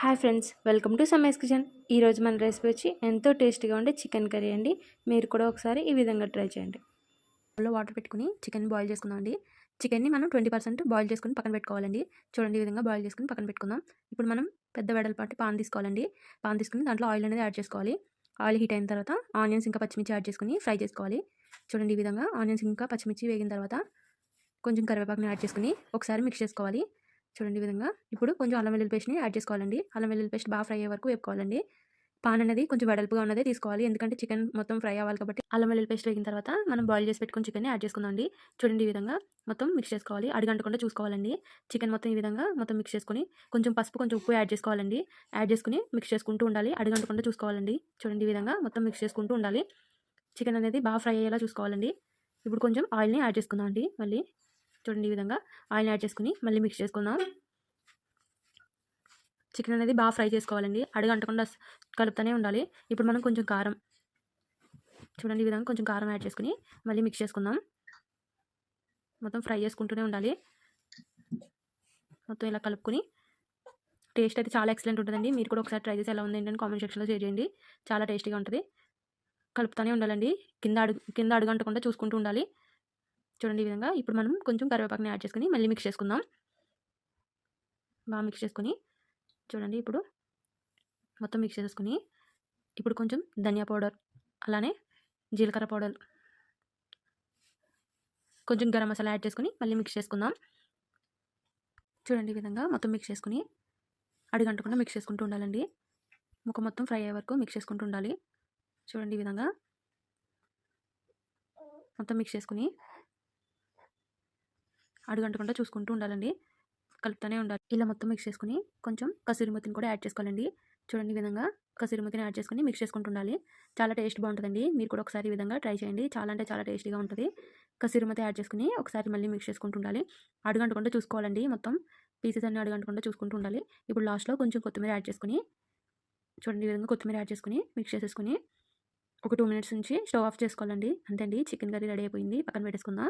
Hi friends, welcome to సమేస్ kitchen. ఈరోజు మన రెసిపీ వచ్చి ఎంతో టేస్టీగా ఉండే చికెన్ కర్రీ అండి. మీరు కూడా ఒకసారి ఈ విధంగా ట్రై చేయండి. వాటర్ పెట్టుకుని చికెన్ బాయిల్ చేసుకుందాం అండి. చికెన్ని మనం 20% బాయిల్ చేసుకుని పక్కన పెట్టుకోవాలండి. చూడండి, ఈ విధంగా బాయిల్ చేసుకుని పక్కన పెట్టుకుందాం. ఇప్పుడు మనం పెద్ద వెడల్పాటి పాన్ తీసుకోవాలండి. పాన్ తీసుకుని దాంట్లో ఆయిల్ అనేది యాడ్ చేసుకోవాలి. ఆయిల్ హీట్ అయిన తర్వాత ఆనియన్స్ ఇంకా పచ్చిమిర్చి యాడ్ చేసుకుని ఫ్రై చేసుకోవాలి. చూడండి, ఈ విధంగా ఆనియన్స్ ఇంకా పచ్చిమిర్చి వేగిన తర్వాత కొంచెం కరివేపాకుని యాడ్ చేసుకుని ఒకసారి మిక్స్ చేసుకోవాలి. చూడండి, ఈ విధంగా ఇప్పుడు కొంచెం అల్లం వెల్లుల్లి పేస్ట్ని యాడ్ చేసుకోవాలండి. అల్లం వెల్లుల్లి పేస్ట్ బాగా ఫ్రై అయ్యే వరకు వేపుకోవాలండి. పాన్ అనేది కొంచెం వెడల్పుగా ఉన్నదే తీసుకోవాలి, ఎందుకంటే చికెన్ మొత్తం ఫ్రై అవ్వాలి కాబట్టి. అల్లం వెల్లుల్లి పేస్ట్ వేగిన తర్వాత మనం బాయిల్ చేసి పెట్టుకుని చికెన్ని యాడ్ చేసుకుందామండి. చూడండి, ఈ విధంగా మొత్తం మిక్స్ చేసుకోవాలి. అడుగంటకుండా చూసుకోవాలండి. చికెన్ మొత్తం ఈ విధంగా మొత్తం మిక్స్ చేసుకుని కొంచెం పసుపు కొంచెం ఉప్పు యాడ్ చేసుకోవాలండి. యాడ్ చేసుకుని మిక్స్ చేసుకుంటూ ఉండాలి. అడుగంటకుండా చూసుకోవాలండి. చూడండి, ఈ విధంగా మొత్తం మిక్స్ చేసుకుంటూ ఉండాలి. చికెన్ అనేది బాగా ఫ్రై అయ్యేలా చూసుకోవాలండి. ఇప్పుడు కొంచెం ఆయిల్ని యాడ్ చేసుకుందాం అండి. మళ్ళీ చూడండి, ఈ విధంగా ఆయిల్ యాడ్ చేసుకుని మళ్ళీ మిక్స్ చేసుకుందాం. చికెన్ అనేది బాగా ఫ్రై చేసుకోవాలండి. అడుగంటకుండా కలుపుతూనే ఉండాలి. ఇప్పుడు మనం కొంచెం కారం, చూడండి ఈ విధంగా కొంచెం కారం యాడ్ చేసుకుని మళ్ళీ మిక్స్ చేసుకుందాం. మొత్తం ఫ్రై చేసుకుంటూనే ఉండాలి. మొత్తం ఇలా కలుపుకొని టేస్ట్ అయితే చాలా ఎక్సలెంట్ ఉంటుందండి. మీరు కూడా ఒకసారి ట్రై చేసి ఎలా ఉంది ఏంటని కామెంట్ సెక్షన్లో షేర్ చేయండి. చాలా టేస్టీగా ఉంటుంది. కలుపుతూనే ఉండాలండి. కింద అడుగంటకుండా చూసుకుంటూ ఉండాలి. చూడండి, ఈ విధంగా ఇప్పుడు మనం కొంచెం కరివేపాకుని యాడ్ చేసుకుని మళ్ళీ మిక్స్ చేసుకుందాం. బాగా మిక్స్ చేసుకుని చూడండి, ఇప్పుడు మొత్తం మిక్స్ చేసుకుని ఇప్పుడు కొంచెం ధనియా పౌడర్, అలానే జీలకర్ర పౌడర్, కొంచెం గరం మసాలా యాడ్ చేసుకుని మళ్ళీ మిక్స్ చేసుకుందాం. చూడండి, ఈ విధంగా మొత్తం మిక్స్ చేసుకుని అడుగంటకుండా మిక్స్ చేసుకుంటూ ఉండాలండి. ముక్క మొత్తం ఫ్రై అయ్యే వరకు మిక్స్ చేసుకుంటూ ఉండాలి. చూడండి, ఈ విధంగా మొత్తం మిక్స్ చేసుకుని అడుగంటకుండా చూసుకుంటూ ఉండాలండి. కలుపుతూనే ఉండాలి. ఇలా మొత్తం మిక్స్ చేసుకుని కొంచెం కసూరి మెతిని కూడా యాడ్ చేసుకోవాలండి. చూడండి, ఈ విధంగా కసూరి మెతిని యాడ్ చేసుకుని మిక్స్ చేసుకుంటూ ఉండాలి. చాలా టేస్ట్ బాగుంటుందండి. మీరు కూడా ఒకసారి ఈ విధంగా ట్రై చేయండి. చాలా అంటే చాలా టేస్టీగా ఉంటుంది. కసూరి మెతి యాడ్ చేసుకుని ఒకసారి మళ్ళీ మిక్స్ చేసుకుంటూ ఉండాలి. అడుగంటకుండా చూసుకోవాలండి. మొత్తం పీసెస్ అన్ని అడుగంటకుండా చూసుకుంటూ ఉండాలి. ఇప్పుడు లాస్ట్లో కొంచెం కొత్తిమీర యాడ్ చేసుకుని చూడండి, ఈ విధంగా కొత్తిమీర యాడ్ చేసుకుని మిక్స్ చేసేసుకుని ఒక 2 మినిట్స్ నుంచి స్టవ్ ఆఫ్ చేసుకోవాలండి. అంతే అండి, చికెన్ కర్రీ రెడీ అయిపోయింది. పక్కన పెట్టేసుకుందాం.